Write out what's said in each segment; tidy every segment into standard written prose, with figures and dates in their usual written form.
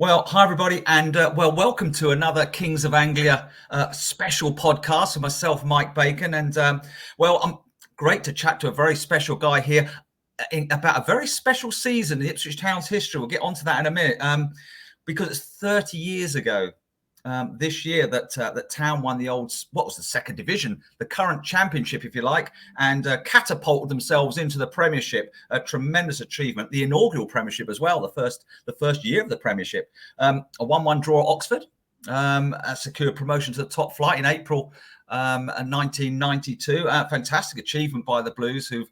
Well, hi everybody, and welcome to another Kings of Anglia special podcast with myself, Mike Bacon, and I'm great to chat to a very special guy here about a very special season in Ipswich Town's history. We'll get onto that in a minute, because it's 30 years ago this year that Town won what was the second division, the current championship, if you like, and catapulted themselves into the Premiership. A tremendous achievement, the inaugural Premiership as well, the first year of the Premiership. A 1-1 draw at Oxford, secured promotion to the top flight in April 1992. Fantastic achievement by the Blues, who've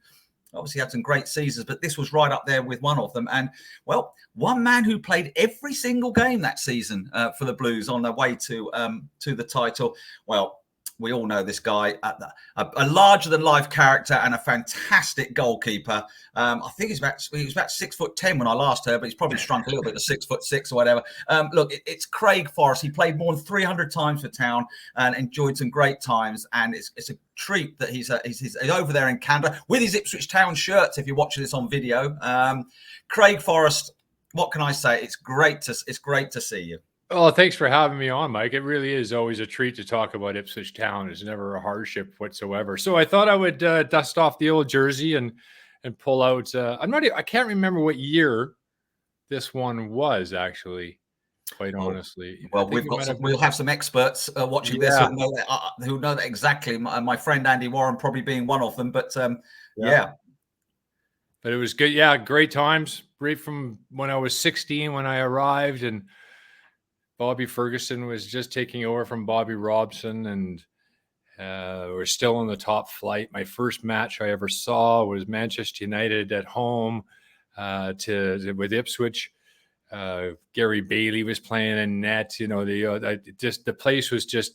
obviously had some great seasons, but this was right up there with one of them. And, well, one man who played every single game that season for the Blues on their way to the title. Well, we all know this guy, a larger-than-life character and a fantastic goalkeeper. I think he was about 6'10" when I last heard, but he's probably shrunk a little bit to 6'6" or whatever. Look, it's Craig Forrest. He played more than 300 times for Town and enjoyed some great times. And it's a treat that he's over there in Canada with his Ipswich Town shirts. If you're watching this on video, Craig Forrest, what can I say? It's great to see you. Oh, thanks for having me on, Mike. It really is always a treat to talk about Ipswich Town. It's never a hardship whatsoever. So I thought I would dust off the old jersey and pull out. I can't remember what year this one was, actually. Quite honestly. Well, we'll have some experts watching this who know that exactly. My friend Andy Warren probably being one of them. But yeah. But it was good. Yeah, great times. Right from when I was 16 when I arrived, and Bobby Ferguson was just taking over from Bobby Robson, and we're still in the top flight. My first match I ever saw was Manchester United at home with Ipswich. Gary Bailey was playing in net. You know, the place was just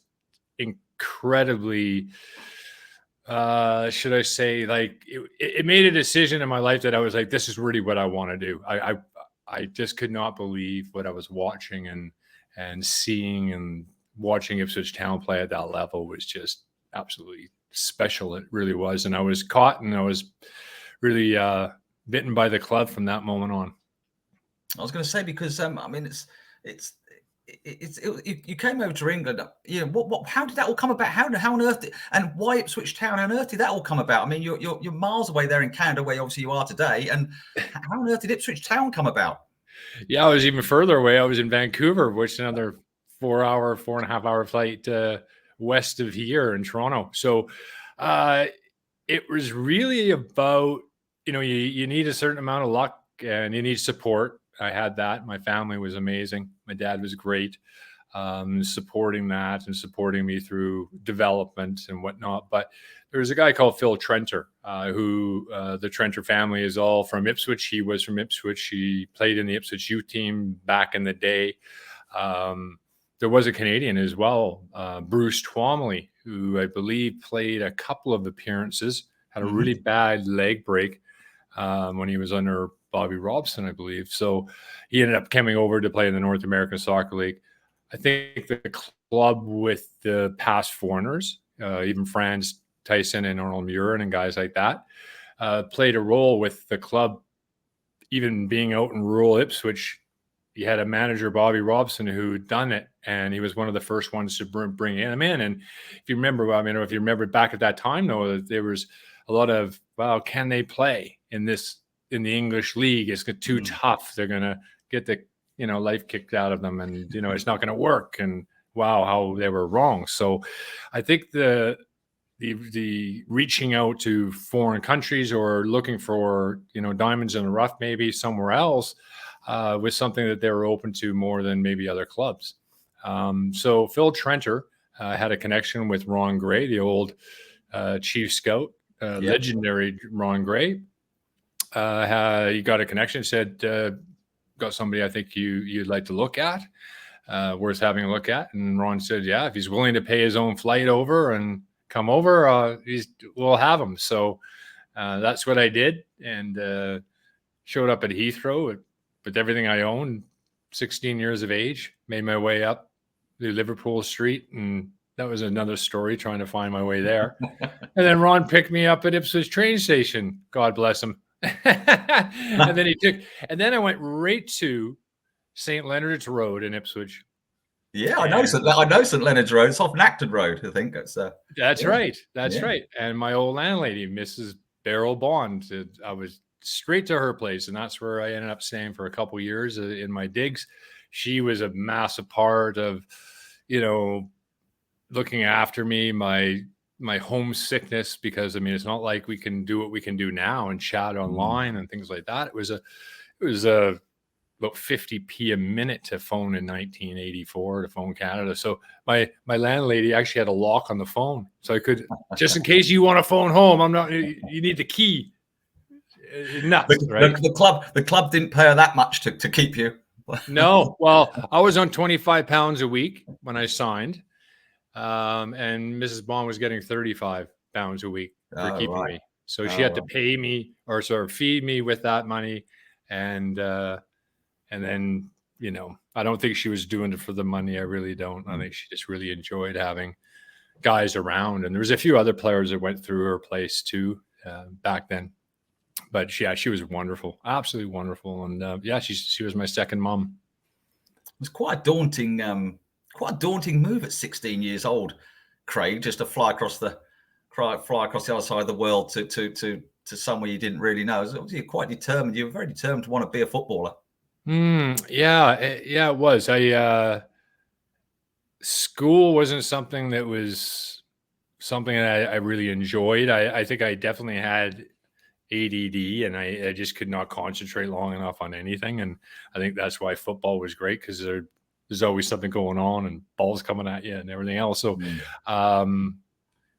incredibly. Should I say, like it made a decision in my life that I was like, this is really what I want to do. I just could not believe what I was watching and seeing, and watching Ipswich Town play at that level was just absolutely special. It really was. And I was caught, and I was really bitten by the club from that moment on. I was going to say, because you came over to England. You know, how did that all come about? How on earth and why Ipswich Town? How on earth did that all come about? I mean, you're miles away there in Canada, where obviously you are today. And how on earth did Ipswich Town come about? Yeah, I was even further away. I was in Vancouver, which is another 4.5-hour flight west of here in Toronto. So it was really about, you need a certain amount of luck and you need support. I had that. My family was amazing. My dad was great, supporting that and supporting me through development and whatnot. But there was a guy called Phil Trenter, who the Trenter family is all from Ipswich. He was from Ipswich. He played in the Ipswich youth team back in the day. There was a Canadian as well, Bruce Twomley, who I believe played a couple of appearances, had a really bad leg break when he was under Bobby Robson, I believe. So he ended up coming over to play in the North American Soccer League. I think the club with the past foreigners, even Franz Tyson and Arnold Muren and guys like that, played a role with the club, even being out in rural Ipswich. You had a manager, Bobby Robson, who'd done it, and he was one of the first ones to bring him in. And if you remember, back at that time, though, there was a lot of, well, can they play in the English league? It's too tough. They're going to get the, life kicked out of them, and, it's not going to work. And wow, how they were wrong. So I think the reaching out to foreign countries or looking for, diamonds in the rough, maybe somewhere else, was something that they were open to more than maybe other clubs. So Phil Trenter had a connection with Ron Gray, the old chief scout, legendary Ron Gray. He got a connection, said, got somebody I think you'd like to look at, worth having a look at. And Ron said, yeah, if he's willing to pay his own flight over and come over, we'll have him. So that's what I did, and showed up at Heathrow with everything I owned, 16 years of age, made my way up the Liverpool Street, and that was another story, trying to find my way there. And then Ron picked me up at Ipswich train station, God bless him. And then I went right to St. Leonard's Road in Ipswich. Yeah, I know St. Leonard's Road. It's off Nacton Road, I think. That's yeah. Right. That's yeah. right. And my old landlady, Mrs. Beryl Bond, I was straight to her place, and that's where I ended up staying for a couple of years in my digs. She was a massive part of, looking after me, my homesickness, because I mean, it's not like we can do what we can do now and chat online and things like that. It was about 50p a minute to phone in 1984 to phone Canada. So my landlady actually had a lock on the phone, so I could, just in case you want to phone home, you need the key. Nuts, right? The club didn't pay her that much to keep you. No, well, I was on £25 a week when I signed, and Mrs. Bond was getting £35 a week for keeping me. So she had to pay me, or sort of feed me with that money, and then, I don't think she was doing it for the money. I really don't. I think she just really enjoyed having guys around. And there was a few other players that went through her place too back then. But yeah, she was wonderful, absolutely wonderful. And she was my second mom. It was quite a daunting move at 16 years old, Craig, just to fly across the other side of the world to somewhere you didn't really know. You're quite determined. You were very determined to want to be a footballer. Yeah, it was. School wasn't something that I really enjoyed. I think I definitely had ADD, and I just could not concentrate long enough on anything. And I think that's why football was great, because there's always something going on and balls coming at you and everything else. So and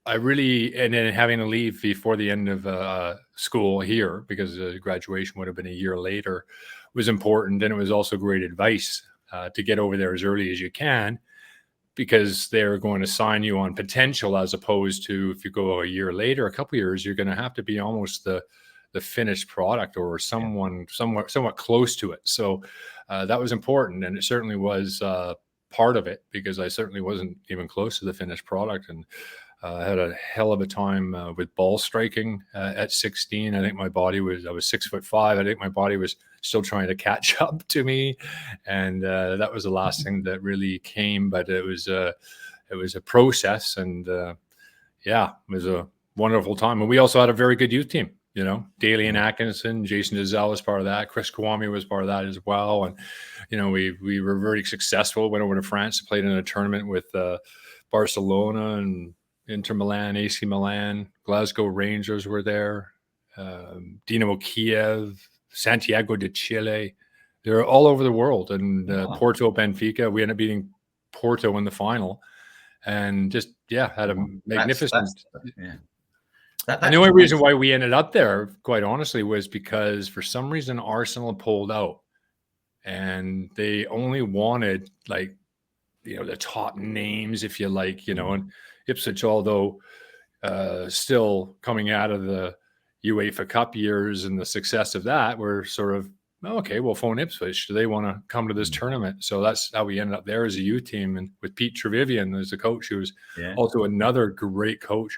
then having to leave before the end of school here, because graduation would have been a year later, was important. And it was also great advice to get over there as early as you can, because they're going to sign you on potential, as opposed to if you go a year later, a couple of years, you're going to have to be almost the finished product, or somewhat close to it. So that was important, and it certainly was part of it, because I certainly wasn't even close to the finished product. And I had a hell of a time with ball striking at 16. I was 6'5". I think my body was still trying to catch up to me. And that was the last thing that really came, but it was a process. And it was a wonderful time. And we also had a very good youth team, Daly and Atkinson, Jason Dozzell was part of that. Chris Kwame was part of that as well. And, we were very successful. Went over to France, played in a tournament with Barcelona and Inter Milan, AC Milan, Glasgow Rangers were there, Dinamo Kiev, Santiago de Chile. They're all over the world. And Porto, Benfica, we ended up beating Porto in the final, and just had a magnificent. And the only reason why we ended up there, quite honestly, was because for some reason Arsenal pulled out, and they only wanted the top names, if you like, and Ipswich, although still coming out of the UEFA Cup years and the success of that, were sort of, okay, we'll phone Ipswich. Do they want to come to this tournament? So that's how we ended up there as a youth team, and with Pete Trevivian as a coach, who was also another great coach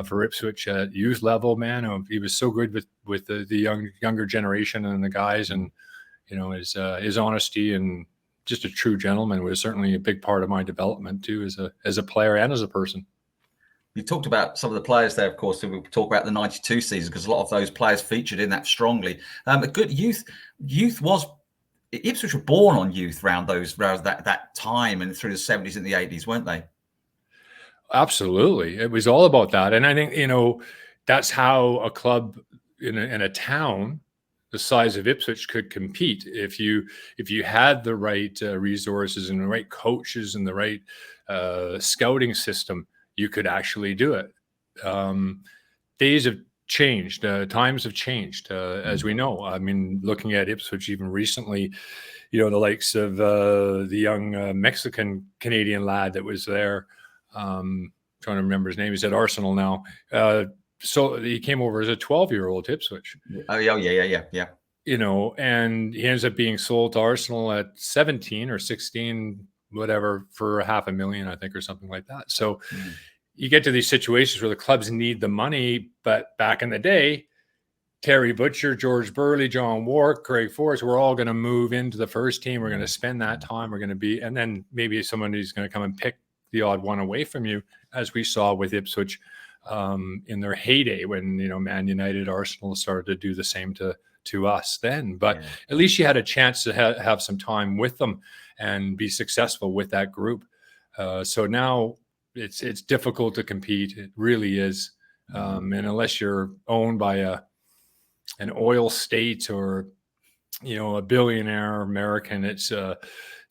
for Ipswich at youth level. Man, he was so good with the younger generation and the guys, and his honesty and just a true gentleman was certainly a big part of my development too, as a player and as a person. You talked about some of the players there, of course. We'll talk about the 92 season, because a lot of those players featured in that strongly. A good youth was, Ipswich were born on youth around that time, and through the 70s and the 80s, weren't they? Absolutely. It was all about that. And I think, that's how a club in a town the size of Ipswich could compete. If you had the right resources and the right coaches and the right scouting system, you could actually do it. Days have changed. Times have changed, as we know. I mean, looking at Ipswich even recently, the likes of the young Mexican-Canadian lad that was there. Trying to remember his name. He's at Arsenal now. So he came over as a 12-year-old to Ipswich. Oh, yeah. And he ends up being sold to Arsenal at 17 or 16, whatever, for $500,000, I think, or something like that. So you get to these situations where the clubs need the money, but back in the day, Terry Butcher, George Burley, John Wark, Craig Forrest, we're all going to move into the first team. We're going to spend that time. We're going to be, and then maybe someone who's going to come and pick the odd one away from you, as we saw with Ipswich in their heyday when, Man United, Arsenal started to do the same to us then. But at least you had a chance to have some time with them and be successful with that group. So now it's difficult to compete. It really is. And unless you're owned by an oil state or a billionaire American, it's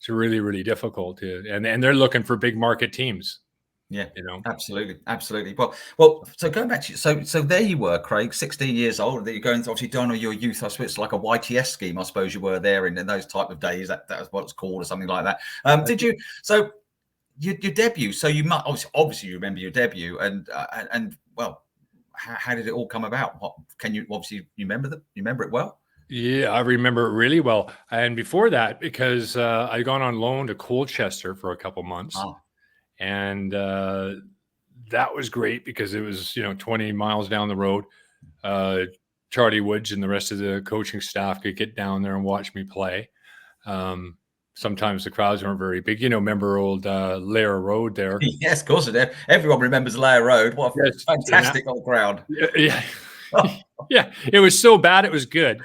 really, really difficult and they're looking for big market teams. Absolutely. Well, so going back to so there you were, Craig, 16 years old. You're going to obviously done all your youth. I suppose it's like a YTS scheme. I suppose you were there in those type of days. That was what it's called, or something like that. Did you? So your debut. So you must obviously you remember your debut, and well, how did it all come about? What can you obviously you remember it well? Yeah, I remember it really well. And before that, because I'd gone on loan to Colchester for a couple months. Oh. And that was great because it was, 20 miles down the road. Charlie Woods and the rest of the coaching staff could get down there and watch me play. Sometimes the crowds weren't very big. Remember old Lair Road there? Yes, of course. Everyone remembers Lair Road. What a fantastic old crowd. Yeah. Yeah. It was so bad, it was good.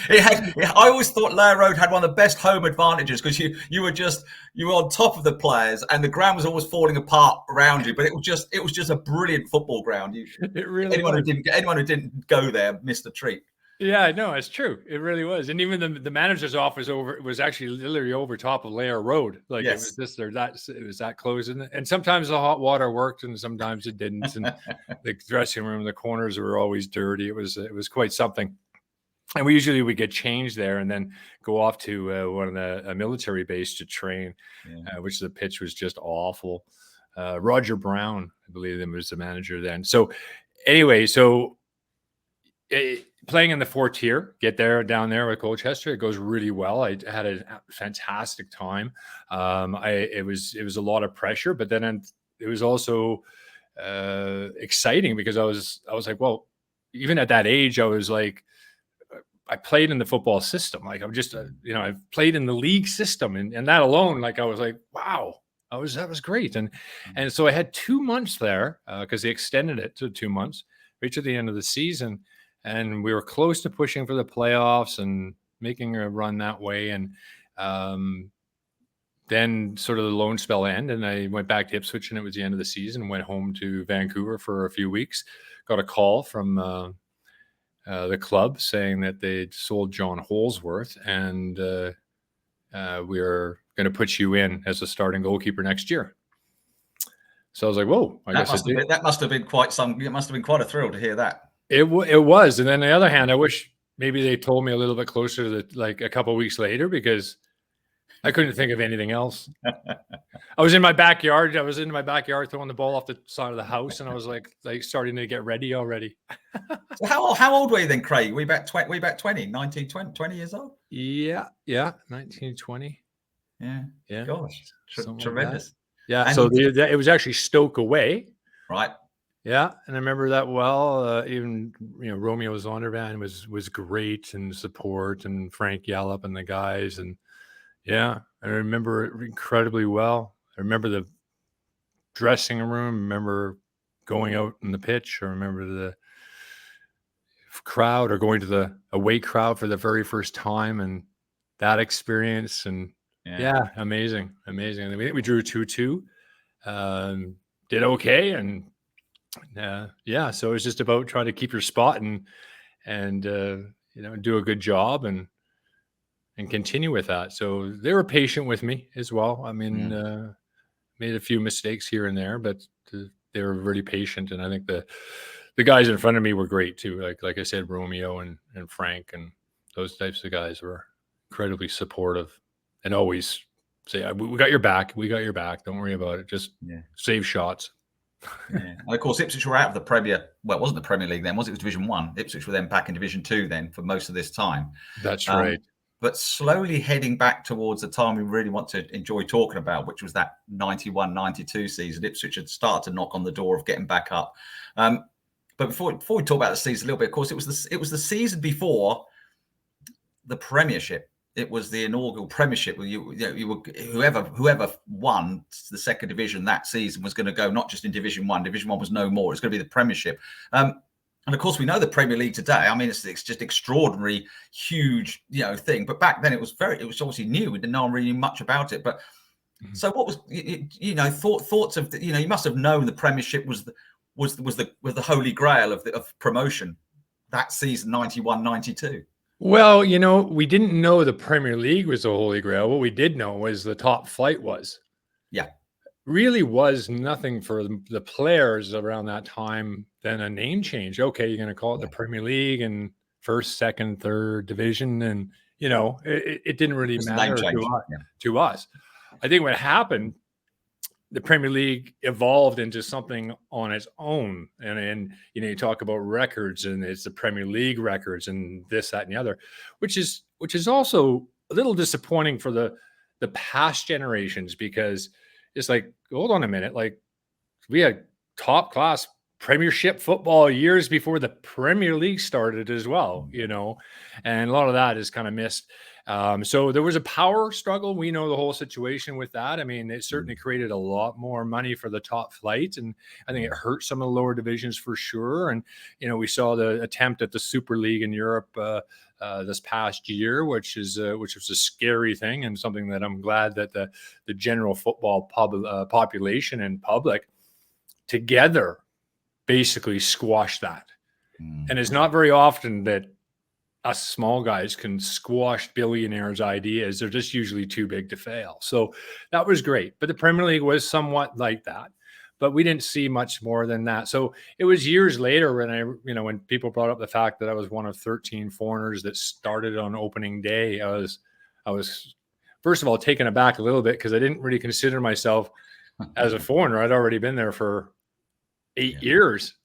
I always thought Lair Road had one of the best home advantages because you were on top of the players and the ground was always falling apart around you. But it was just a brilliant football ground. Anyone who didn't go there missed a treat. Yeah, no, it's true. It really was. And even the manager's office was actually literally over top of Lair Road. Like It was this or that. It was that close. And sometimes the hot water worked and sometimes it didn't. And the dressing room, the corners were always dirty. It was quite something. And we usually get changed there and then go off to one of the military base to train, which the pitch was just awful. Roger Brown, I believe, was the manager then. So anyway, playing in the 4th tier, get down there with Colchester, it goes really well. I had a fantastic time. It was a lot of pressure, but then it was also exciting because I was like, well, even at that age, I was like, I played in the football system. Like I'm just, I've played in the league system and that alone, like I was like, wow, that was great. And so I had 2 months there because they extended it to 2 months, right to the end of the season. And we were close to pushing for the playoffs and making a run that way. And then sort of the loan spell ended and I went back to Ipswich and it was the end of the season, went home to Vancouver for a few weeks, got a call from the club saying that they'd sold John Holsworth and we were going to put you in as a starting goalkeeper next year. So I was like, whoa, that must have been quite a thrill to hear that. It was. And then on the other hand, I wish maybe they told me a little bit closer to like a couple of weeks later because I couldn't think of anything else. I was in my backyard. Throwing the ball off the side of the house, and I was like starting to get ready already. So how old were you then, Craig? Were you about 20, 19, 20 years old? Yeah, 19, 20. Yeah. Gosh, tremendous. Like yeah, and so it was actually Stoke away. Right. Yeah, and I remember that well. Even Romeo Zondervan was great and support, and Frank Yallop and the guys, and yeah, I remember it incredibly well. I remember the dressing room. I remember going out in the pitch. I remember the crowd or going to the away crowd for the very first time and that experience. And yeah amazing. We drew 2-2, did okay. And so it's just about trying to keep your spot and do a good job and continue with that. So they were patient with me as well. I mean, made a few mistakes here and there, but they were really patient. And I think the guys in front of me were great too. Like I said, Romeo and Frank and those types of guys were incredibly supportive and always say, we got your back. We got your back. Don't worry about it. Just save shots. And of course, Ipswich were out of the Premier. Well, it wasn't the Premier League then, was it? It was Division 1. Ipswich were then back in Division 2 then for most of this time. That's right. But slowly heading back towards the time we really want to enjoy talking about, which was that 91-92 season. Ipswich had started to knock on the door of getting back up. But before we talk about the season a little bit, of course, it was the season before the Premiership. It was the inaugural Premiership. Whoever won the second division that season was going to go not just in Division 1. Division 1 was no more. It's going to be the Premiership. And of course, we know the Premier League today. I mean, it's just extraordinary, huge, thing. But back then, it was obviously new. No one really knew much about it. But so, what was thoughts of you must have known the Premiership was the holy grail of promotion that season, 91-92. Well, we didn't know the Premier League was the holy grail. What we did know was the top flight was. Yeah. Really was nothing for the players around that time than a name change. Okay, you're going to call it the Premier League and first, second, third division. And, it didn't really matter to us. I think what happened, the Premier League evolved into something on its own. And you talk about records, and it's the Premier League records and this, that, and the other, which is also a little disappointing for the past generations, because it's like, hold on a minute, like we had top class Premiership football years before the Premier League started as well, and a lot of that is kind of missed. So there was a power struggle. We know the whole situation with that. I mean, it certainly created a lot more money for the top flight, and I think it hurt some of the lower divisions for sure. And, we saw the attempt at the Super League in Europe this past year, which was a scary thing, and something that I'm glad that the general football population and public together basically squashed that. And it's not very often that us small guys can squash billionaires' ideas. They're just usually too big to fail. So that was great. But the Premier League was somewhat like that, but we didn't see much more than that. So it was years later when when people brought up the fact that I was one of 13 foreigners that started on opening day, I was first of all taken aback a little bit, because I didn't really consider myself as a foreigner. I'd already been there for 8 years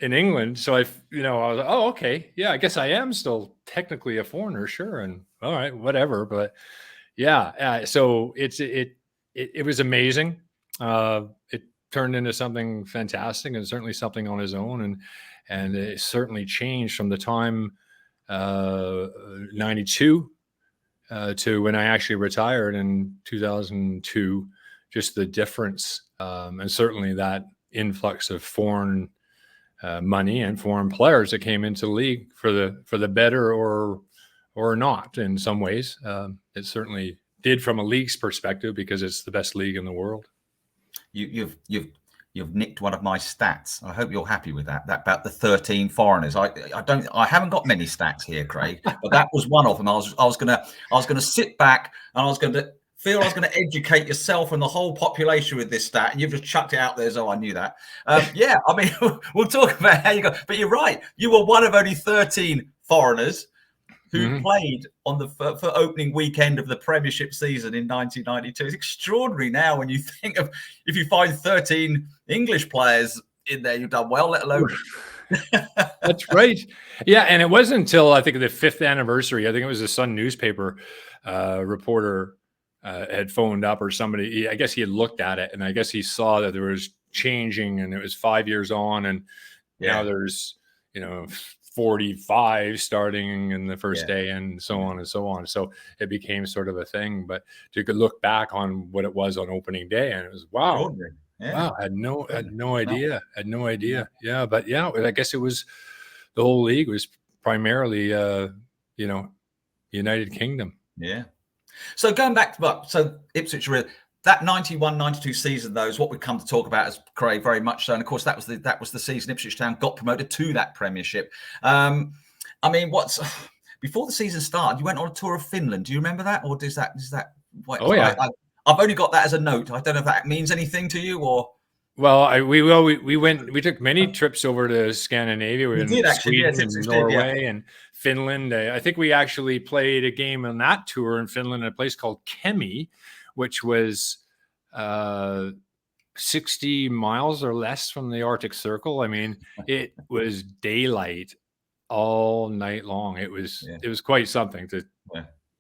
in England. So I was like, oh, okay. Yeah, I guess I am still technically a foreigner. Sure. And all right, whatever. But yeah. So it was amazing. It turned into something fantastic, and certainly something on its own. And it certainly changed from the time, 92 to when I actually retired in 2002, just the difference. And certainly that influx of foreign money and foreign players that came into the league for the better or not in some ways. It certainly did from a league's perspective, because it's the best league in the world. You've nicked one of my stats. I hope you're happy with that about the 13 foreigners. I haven't got many stats here, Craig, but that was one of them. I was gonna sit back, and I was going to educate yourself and the whole population with this stat, and you've just chucked it out there. So I knew that. Yeah, I mean, we'll talk about how you got, but you're right. You were one of only 13 foreigners who played on for opening weekend of the Premiership season in 1992. It's extraordinary now when you think of, if you find 13 English players in there, you've done well, let alone. That's right. Yeah, and it wasn't until I think the 5th anniversary, I think it was the Sun newspaper reporter had phoned up, or somebody, I guess he had looked at it, and I guess he saw that there was changing, and it was 5 years on, and now there's 45 starting in the first day, and so on and so on. So it became sort of a thing. But you could look back on what it was on opening day, and it was wow. I had no idea. Yeah, but yeah, I guess it was, the whole league was primarily United Kingdom. Yeah. So going back to Ipswich, that 91-92 season, though, is what we've come to talk about as Craig, very much so. And of course, that was the season Ipswich Town got promoted to that Premiership. I mean, before the season started, you went on a tour of Finland. Do you remember that, or is that? Oh yeah, I've only got that as a note. I don't know if that means anything to you, or. Well, we took many trips over to Scandinavia. We were in Sweden and Norway and Finland. I think we actually played a game on that tour in Finland at a place called Kemi, which was 60 miles or less from the Arctic Circle. I mean, it was daylight all night long. It was quite something to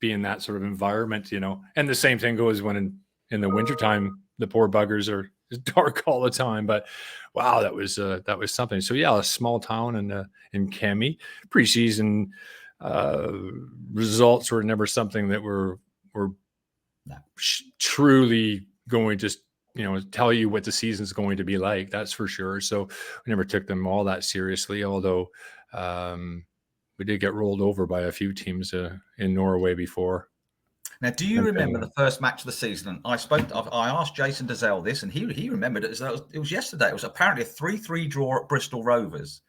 be in that sort of environment, And the same thing goes when in the wintertime, the poor buggers are dark all the time. But wow, that was something. So yeah, a small town in Kemi. Preseason results were never something that were truly going to tell you what the season's going to be like. That's for sure. So we never took them all that seriously. Although we did get rolled over by a few teams in Norway before. Now, do you remember the first match of the season? I asked Jason Dozzell this, and he remembered it as though it was yesterday. It was apparently a 3-3 draw at Bristol Rovers.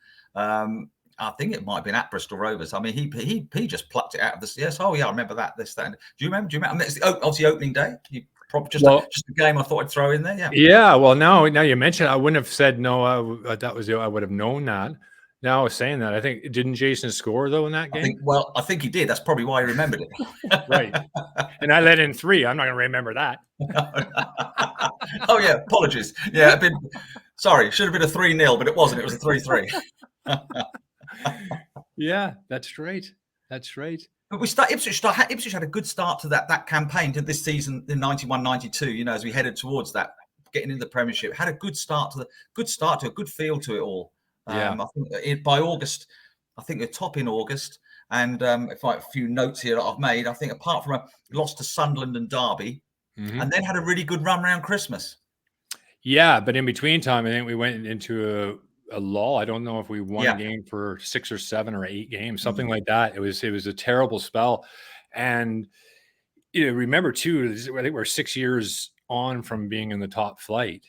I think it might have been at Bristol Rovers. I mean, he just plucked it out of the. Yes, oh yeah, I remember that. This, that. Do you remember? I mean, it's obviously opening day. You probably just a game I thought I'd throw in there. Yeah. Yeah. Well, now you mentioned, I wouldn't have said no. I would have known that. Now I was saying that. I think, didn't Jason score though in that game? I think he did. That's probably why he remembered it. Right. And I let in 3. I'm not going to remember that. Oh yeah, apologies. Yeah, sorry. Should have been a 3-0, but it wasn't. It was a 3-3. Yeah, that's right. That's right. But Ipswich had a good start to that campaign to this season in 91-92. You know, as we headed towards that, getting into the Premiership, had a good start to a good feel to it all. I think by August, I think we're top in August. And if I have a few notes here that I've made, I think apart from a loss to Sunderland and Derby, and then had a really good run around Christmas. Yeah, but in between time, I think we went into a lull. I don't know if we won a game for 6 or 7 or 8 games, something like that. It was a terrible spell. And remember too, I think we're 6 years on from being in the top flight,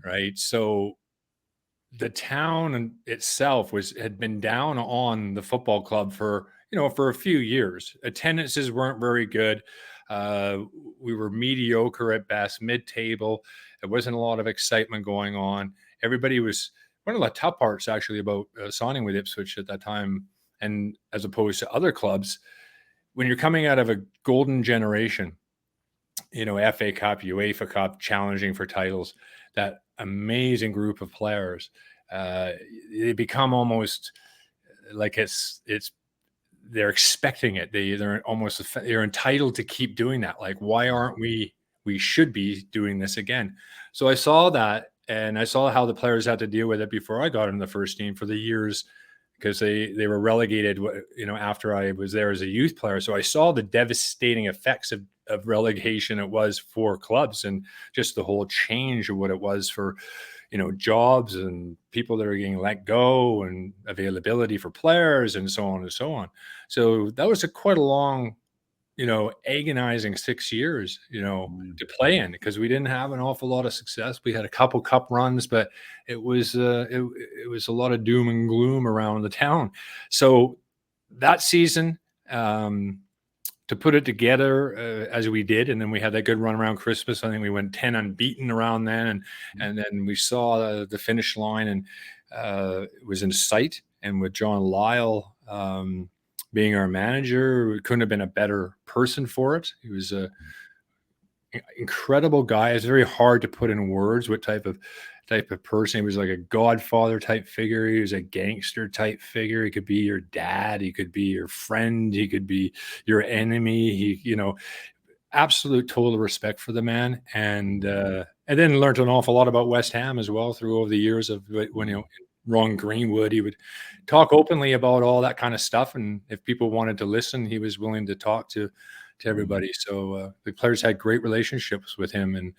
right? So the town itself had been down on the football club for a few years. Attendances weren't very good. We were mediocre at best, mid-table. There wasn't a lot of excitement going on. Everybody was. One of the tough parts actually about signing with Ipswich at that time, and as opposed to other clubs, when you're coming out of a golden generation, FA Cup, UEFA Cup, challenging for titles, that amazing group of players, they become almost like they're expecting it. They're entitled to keep doing that. Like, why aren't we should be doing this again? So I saw that. And I saw how the players had to deal with it before I got in the first team for the years, because they were relegated, after I was there as a youth player. So I saw the devastating effects of relegation it was for clubs, and just the whole change of what it was for, jobs and people that are getting let go and availability for players and so on and so on. So that was quite a long, agonizing 6 years, to play in, because we didn't have an awful lot of success. We had a couple cup runs, but it was it was a lot of doom and gloom around the town. So that season, to put it together as we did, and then we had that good run around Christmas. I think we went 10 unbeaten around then, and then we saw the finish line, and it was in sight. And with John Lyle being our manager, we couldn't have been a better person for it. He was a incredible guy. It's very hard to put in words what type of person. He was like a godfather type figure. He was a gangster type figure. He could be your dad. He could be your friend. He could be your enemy. He, absolute total respect for the man. And then learned an awful lot about West Ham as well through over the years of when, Ron Greenwood, he would talk openly about all that kind of stuff. And if people wanted to listen, he was willing to talk to everybody. So the players had great relationships with him,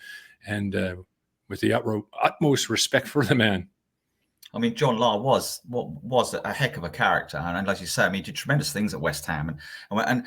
and with the utmost respect for the man. I mean, John Lyle was a heck of a character, and as you say, I mean, he did tremendous things at West Ham, and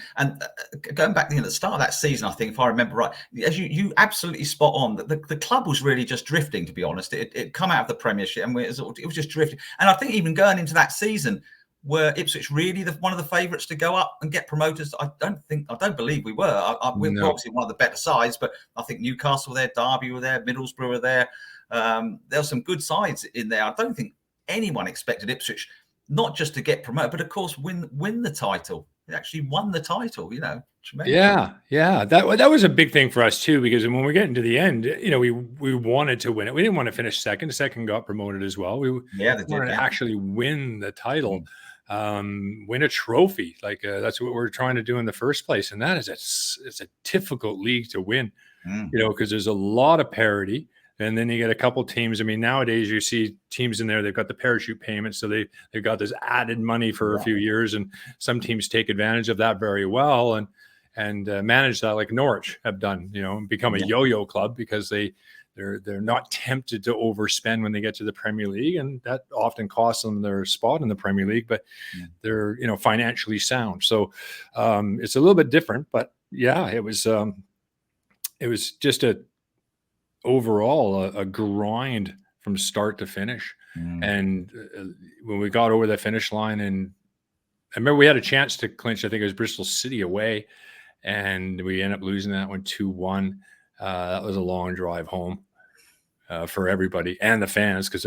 going back at the start of that season, I think if I remember right, as you absolutely spot on, that the club was really just drifting. To be honest, it come out of the Premiership, and it was just drifting. And I think even going into that season, were Ipswich really one of the favourites to go up and get promoted? I don't believe we were. We're obviously one of the better sides, but I think Newcastle were there, Derby were there, Middlesbrough were there. There were some good sides in there. I don't think anyone expected Ipswich not just to get promoted, but of course win the title. They actually won the title, Tremendous. Yeah. That was a big thing for us too, because when we're getting to the end, we wanted to win it. We didn't want to finish second. The second got promoted as well. We wanted to actually win the title, win a trophy. Like that's what we're trying to do in the first place, and that is it's a difficult league to win, because there's a lot of parity. And then you get a couple teams. I mean, nowadays you see teams in there, they've got the parachute payments. So they've got this added money for a few years. And some teams take advantage of that very well and manage that, like Norwich have done, and become a yo-yo club because they're not tempted to overspend when they get to the Premier League. And that often costs them their spot in the Premier League, but they're, financially sound. So it's a little bit different, but yeah, it was just overall a grind from start to finish. And when we got over the finish line, and I remember we had a chance to clinch, I think it was Bristol City away, and we ended up losing that one 2-1. That was a long drive home for everybody and the fans, because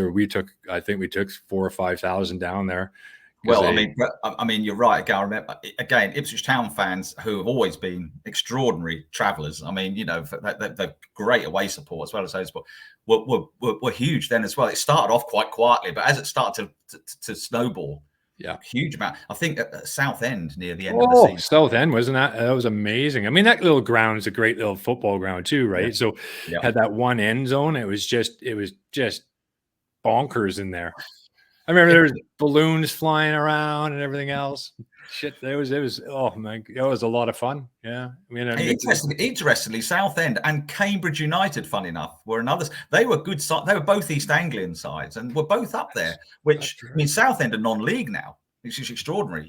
I think we took 4,000 or 5,000 down there. Well, I mean, you're right. Again, Ipswich Town fans who have always been extraordinary travellers. I mean, they're great away support as well as home support. Were huge then as well. It started off quite quietly, but as it started to snowball, huge amount. I think at Southend near the end of the season. Southend, wasn't that? That was amazing. I mean, that little ground is a great little football ground too, right? Yeah. So had that one end zone. It was just bonkers in there. I remember there was balloons flying around and everything else. Shit, it was oh man, it was a lot of fun. Yeah, I mean, interestingly, Southend and Cambridge United, fun enough, were another. They were good. They were both East Anglian sides and were both up there. Which I mean, Southend are non-league now, which is extraordinary,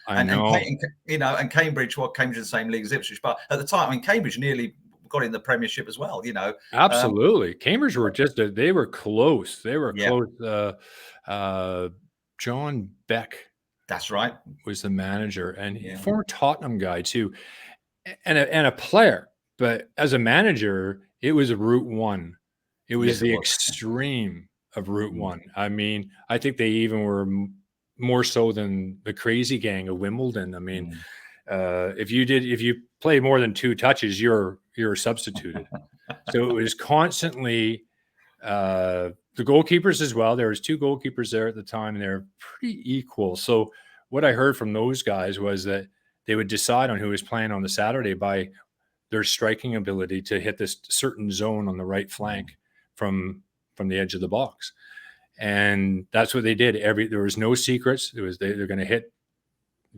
And Cambridge, Cambridge in the same league as Ipswich, but at the time, I mean, Cambridge nearly got in the Premiership as well, Absolutely. Cambridge were they were close. They were close. John Beck, that's right, was the manager, and former Tottenham guy too, and a player. But as a manager, it was a Route 1. It was the extreme of Route 1. I mean, I think they even were more so than the crazy gang of Wimbledon. I mean, if you play more than 2 touches, you're substituted. So it was constantly the goalkeepers as well. There was 2 goalkeepers there at the time, and they're pretty equal. So what I heard from those guys was that they would decide on who was playing on the Saturday by their striking ability to hit this certain zone on the right flank from the edge of the box. And that's what they did. There was no secrets. It was they're going to hit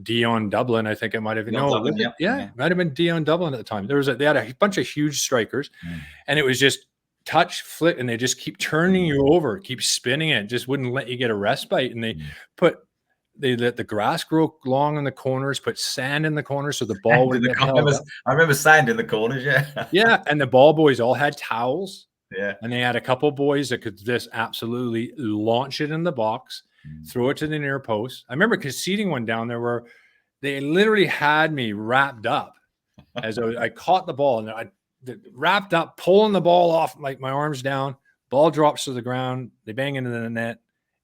Dion Dublin. I think it might have been. It might have been Dion Dublin at the time. They had a bunch of huge strikers, and it was just touch, flick, and they just keep turning you over, keep spinning it, just wouldn't let you get a respite. And they let the grass grow long in the corners, put sand in the corners so the ball would get held up. I remember sand in the corners, yeah. And the ball boys all had towels. Yeah. And they had a couple boys that could just absolutely launch it in the box, throw it to the near post. I remember conceding one down there where they literally had me wrapped up as I caught the ball, and I wrapped up, pulling the ball off, like my arms down, ball drops to the ground, they bang into the net,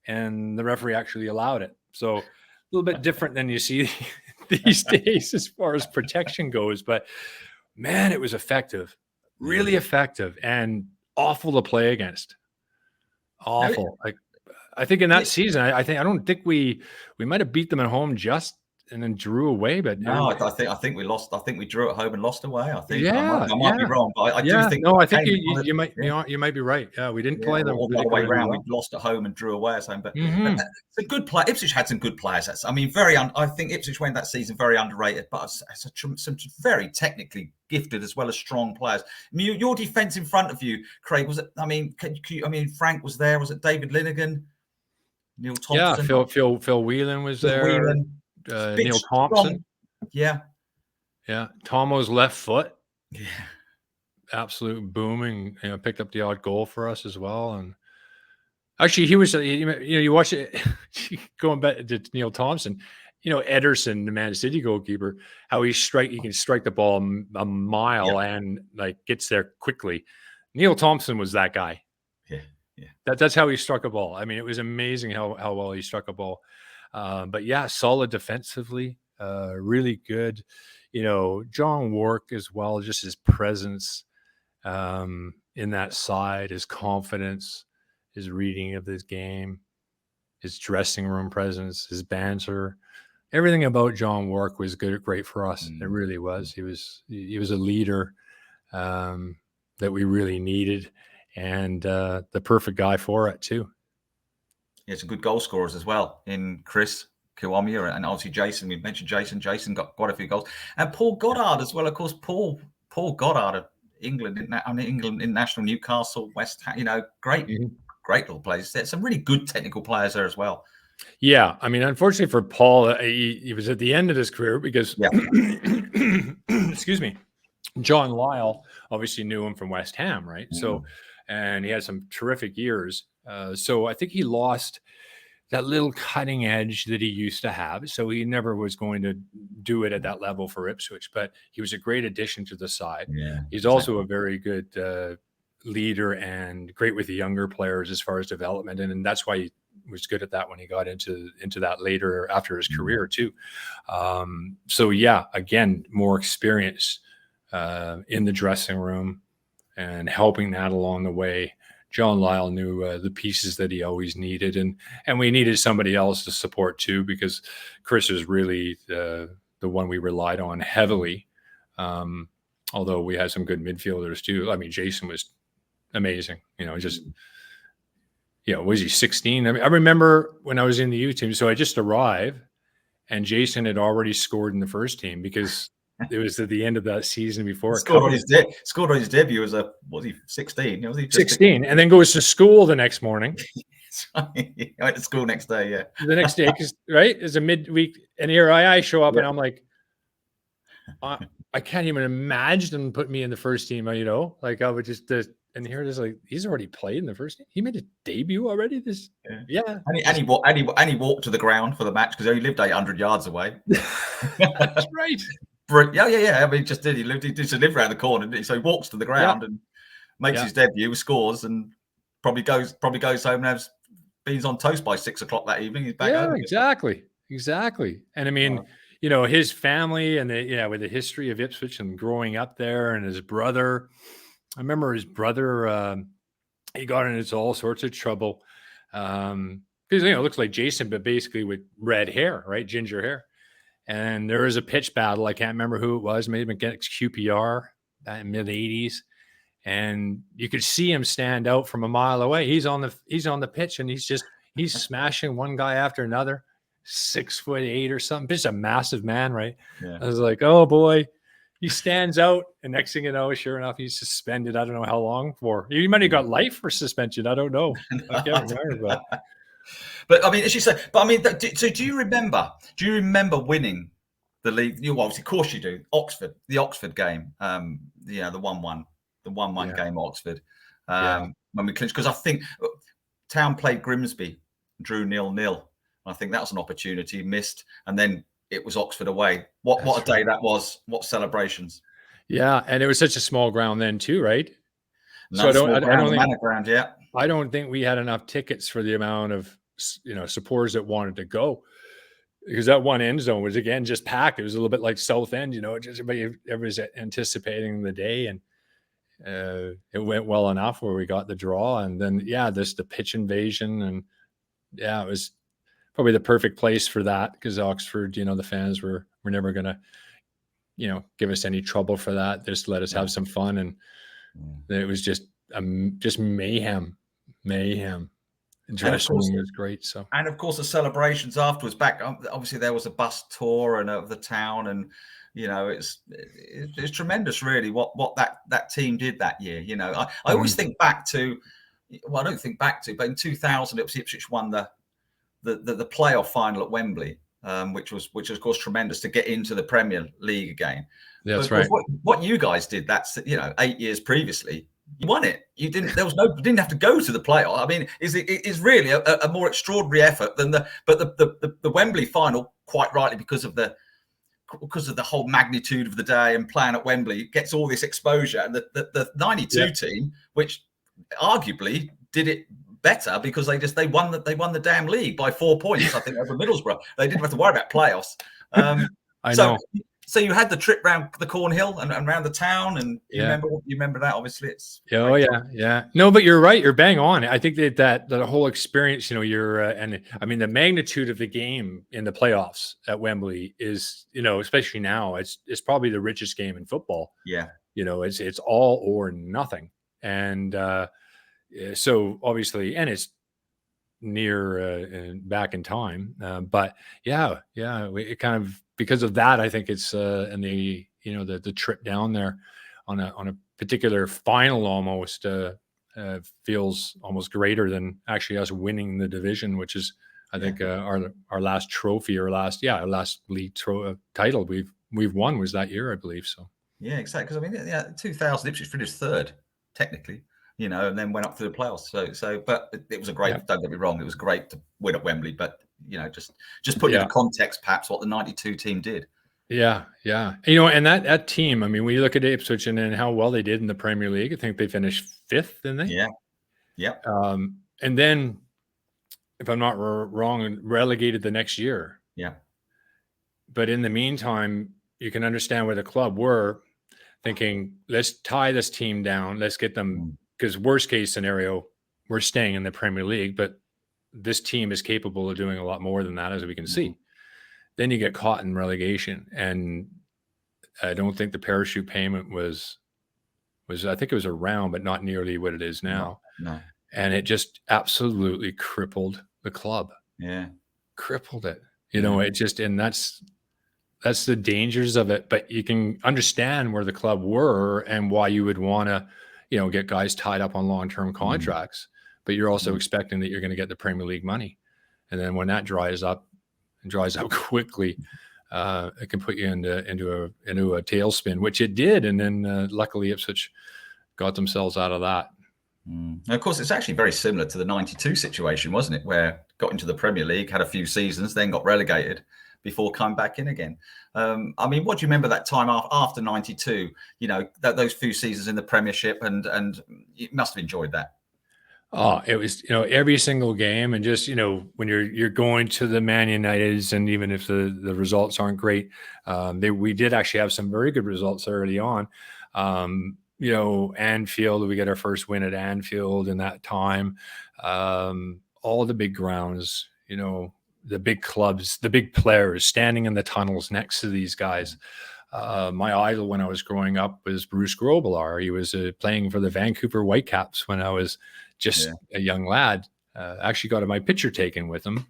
and the referee actually allowed it. So a little bit different than you see these days as far as protection goes, but man, it was effective, really effective, and awful to play against. Awful. I think in that season, I don't think we might have beat them at home and then drew away, but no, I think we lost. I think we drew at home and lost away. I think I might be wrong, but I do think. No, I think you might be right. Yeah, we didn't play them all the way around. We lost at home and drew away at home. But it's a good play. Ipswich had some good players. I mean, I think Ipswich went that season very underrated, but some very technically gifted as well as strong players. I mean, your defense in front of you, Craig, was it? I mean, Frank was there. Was it David Linnigan, Neil Thompson? Yeah, Phil Whelan was there. Neil Thompson. Yeah. Tomo's left foot. Yeah. Absolute booming. Picked up the odd goal for us as well. And actually, he was. You watch it going back to Neil Thompson. Ederson, the Man City goalkeeper, how he can strike the ball a mile and gets there quickly. Neil Thompson was that guy. Yeah. That's how he struck a ball. I mean, it was amazing how well he struck a ball. But yeah, solid defensively, really good. John Wark as well, just his presence in that side, his confidence, his reading of this game, his dressing room presence, his banter, everything about John Wark was great for us. It really was. He was a leader that we really needed. and the perfect guy for it too. Yeah, some good goal scorers as well in Chris Kiwamia and obviously Jason. We mentioned Jason. Jason got quite a few goals, and Paul Goddard as well. Of course, Paul Goddard of England, England International, Newcastle, West Ham. Great little players. There's some really good technical players there as well. Yeah, I mean, unfortunately for Paul, he was at the end of his career because, excuse me, John Lyle obviously knew him from West Ham, right? So, and he had some terrific years. So I think he lost that little cutting edge that he used to have. So he never was going to do it at that level for Ipswich, but he was a great addition to the side. Yeah, he's also a very good leader and great with the younger players as far as development. And that's why he was good at that when he got into that later after his career too. So yeah, again, more experience in the dressing room and helping that along the way. John Lyle knew the pieces that he always needed, and we needed somebody else to support too, because Chris is really the one we relied on heavily. Although we had some good midfielders too. I mean, Jason was amazing. Was he 16? I mean, I remember when I was in the U team, so I just arrived, and Jason had already scored in the first team because it was at the end of that season before. Scored on his debut as was he 16? Was he 16, and then goes to school the next morning. He went to school next day, yeah. The next day, because it's a midweek, and here I show up, and I'm like, I can't even imagine them putting me in the first team. Like I would just, and here it is, like he's already played in the first team. He made a debut already. And he walked to the ground for the match because he lived 800 yards away. That's right. Yeah. I mean, he lived around the corner, didn't he? So he walks to the ground and makes his debut, scores, and probably goes home and has beans on toast by 6 o'clock that evening. He's back home. Exactly. And I mean, his family and with the history of Ipswich and growing up there, and his brother. I remember his brother. He got into all sorts of trouble because it looks like Jason, but basically with red hair, right, ginger hair. And there was a pitch battle. I can't remember who it was. Maybe against QPR in mid '80s, and you could see him stand out from a mile away. He's on the pitch, and he's smashing one guy after another. 6'8" or something. Just a massive man, right? Yeah. I was like, oh boy, he stands out. And next thing you know, sure enough, he's suspended. I don't know how long for. He might have got life for suspension. I don't know. I can't remember, but I mean, as you say, so do you remember winning the league? You obviously, of course you do. The Oxford game, the 1-1 game at Oxford, when we clinched, because I think Town played Grimsby, drew 0-0. I think that was an opportunity missed, and then it was Oxford away. What a day that was! What celebrations! Yeah, and it was such a small ground then too, right? So I don't think we had enough tickets for the amount of supporters that wanted to go, because that one end zone was again just packed. It was a little bit like South End, just everybody's anticipating the day, and it went well enough where we got the draw, and then the pitch invasion, and it was probably the perfect place for that, because Oxford, the fans were never going to, give us any trouble for that. Just let us have some fun. And it was just mayhem. Dressing was great. So, and of course the celebrations afterwards back, obviously there was a bus tour and of the town, and, it's tremendous really what that team did that year. I always think back to, I don't think back to, but in 2000, Ipswich won the playoff final at Wembley, which was of course tremendous to get into the Premier League again. That's right. What you guys did, that's 8 years previously, you won it. You didn't have to go to the playoff. I mean, it's really a more extraordinary effort than the Wembley final, quite rightly, because of the whole magnitude of the day and playing at Wembley, gets all this exposure, and the 92 team, which arguably did it better because they won the damn league by 4 points, I think, over Middlesbrough. They didn't have to worry about playoffs. I know. So you had the trip round the Cornhill and around the town, and you remember that. Obviously, it's No, but you're right. You're bang on. I think that whole experience, and I mean the magnitude of the game in the playoffs at Wembley is, especially now, it's probably the richest game in football. Yeah, it's all or nothing, and So obviously, and it's near back in time, but it kind of, because of that, I think it's and the trip down there on a particular final almost feels almost greater than actually us winning the division, which is I think our last trophy, or last league title we've won was that year, I believe. So yeah, exactly. Because I mean, 2000 Ipswich finished third technically, and then went up to the playoffs. So, but it was a great. Don't get me wrong, it was great to win at Wembley, but just put into context, perhaps what the '92 team did. Yeah. And that team, I mean, when you look at Ipswich and then how well they did in the Premier League, I think they finished 5th, didn't they? Yeah. And then, if I'm not wrong, relegated the next year. Yeah. But in the meantime, you can understand where the club were thinking, let's tie this team down. Let's get them, because worst case scenario, we're staying in the Premier League, but this team is capable of doing a lot more than that, as we can see. Then you get caught in relegation, and I don't think the parachute payment was I think it was around, but not nearly what it is now. No. And it just absolutely crippled the club. Yeah. Crippled it. It just, and that's the dangers of it. But you can understand where the club were and why you would want to, get guys tied up on long-term contracts. But you're also expecting that you're going to get the Premier League money. And then when that dries up quickly, it can put you into a tailspin, which it did. And then luckily Ipswich got themselves out of that. And of course, it's actually very similar to the '92 situation, wasn't it? Where got into the Premier League, had a few seasons, then got relegated before coming back in again. I mean, what do you remember that time after '92? Those few seasons in the Premiership, and you must have enjoyed that. Oh, it was, every single game, and just, when you're going to the Man Uniteds, and even if the results aren't great, we did actually have some very good results early on. Anfield, we get our first win at Anfield in that time. All the big grounds, the big clubs, the big players standing in the tunnels next to these guys. My idol when I was growing up was Bruce Grobbelaar. He was playing for the Vancouver Whitecaps when I was just a young lad. Actually got my picture taken with him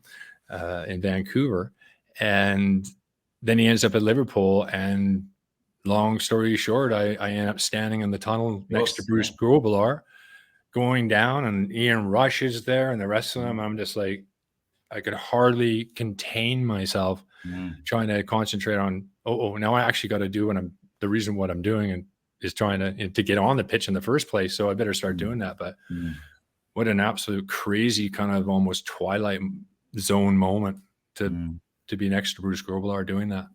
in Vancouver. And then he ends up at Liverpool, and long story short, I end up standing in the tunnel next to Bruce Grobbelaar, going down, and Ian Rush is there, and the rest of them. I'm just like, I could hardly contain myself, trying to concentrate on, now I actually got to do the reason what I'm doing, and is trying to get on the pitch in the first place. So I better start doing that. But what an absolute crazy kind of almost Twilight Zone moment to be next to Bruce Grobbelaar doing that.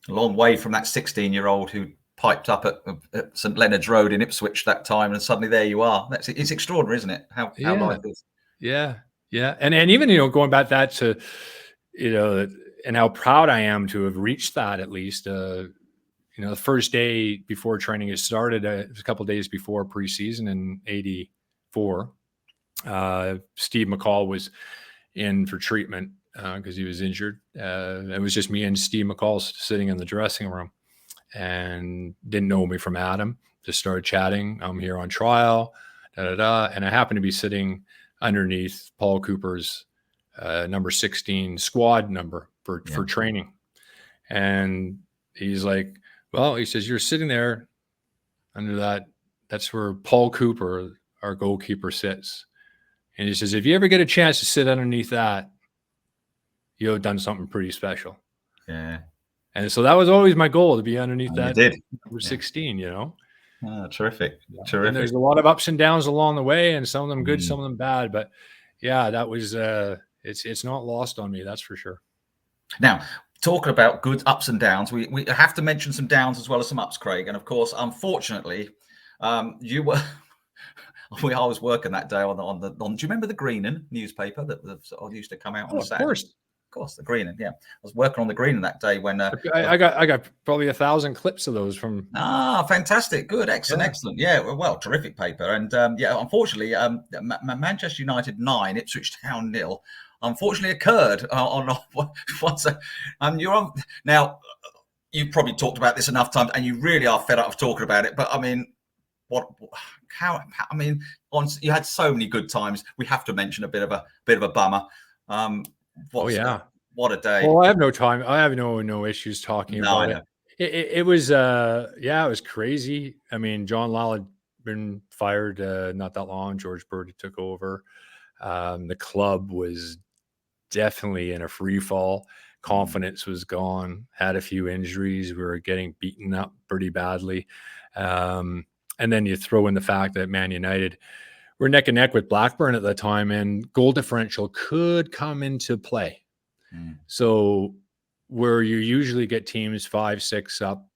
A long way from that 16-year-old who piped up at St Leonard's Road in Ipswich that time, and suddenly there you are. It's extraordinary, isn't it? How life is. Yeah. And even, going back that to, and how proud I am to have reached that, at least, the first day before training has started, a couple of days before preseason in '84, Steve McCall was in for treatment because he was injured. It was just me and Steve McCall sitting in the dressing room, and didn't know me from Adam. Just started chatting. I'm here on trial, and I happened to be sitting underneath Paul Cooper's number 16 squad number for training. And he's like, well, he says, you're sitting there under that. That's where Paul Cooper, our goalkeeper, sits. And he says, if you ever get a chance to sit underneath that, you'll have done something pretty special. Yeah. And so that was always my goal, to be underneath that number 16, Oh, terrific. Yeah. Terrific. And there's a lot of ups and downs along the way, and some of them good, some of them bad. But that was it's not lost on me, that's for sure. Now, talking about good ups and downs, we have to mention some downs as well as some ups, Craig. And of course, unfortunately, you were. I was working that day on. Do you remember the Greenan newspaper that used to come out on Saturday? Of course, the Greenan. Yeah, I was working on the Greenan that day when I got probably 1,000 clips of those from. Fantastic, good, excellent. Yeah, well, terrific paper. And unfortunately, Manchester United 9, Ipswich Town 0. Unfortunately, occurred on once. You're on now. You've probably talked about this enough times, and you really are fed up of talking about it. But I mean, how I mean, you had so many good times. We have to mention a bit of a bummer. What a day. Well, I have no time. I have no issues talking about it. It was it was crazy. I mean, John Lyle had been fired not that long. George Bird took over. The club was definitely in a free fall. Confidence was gone. Had a few injuries. We were getting beaten up pretty badly. And then you throw in the fact that Man United were neck and neck with Blackburn at the time, and goal differential could come into play. So where you usually get teams 5-6 up,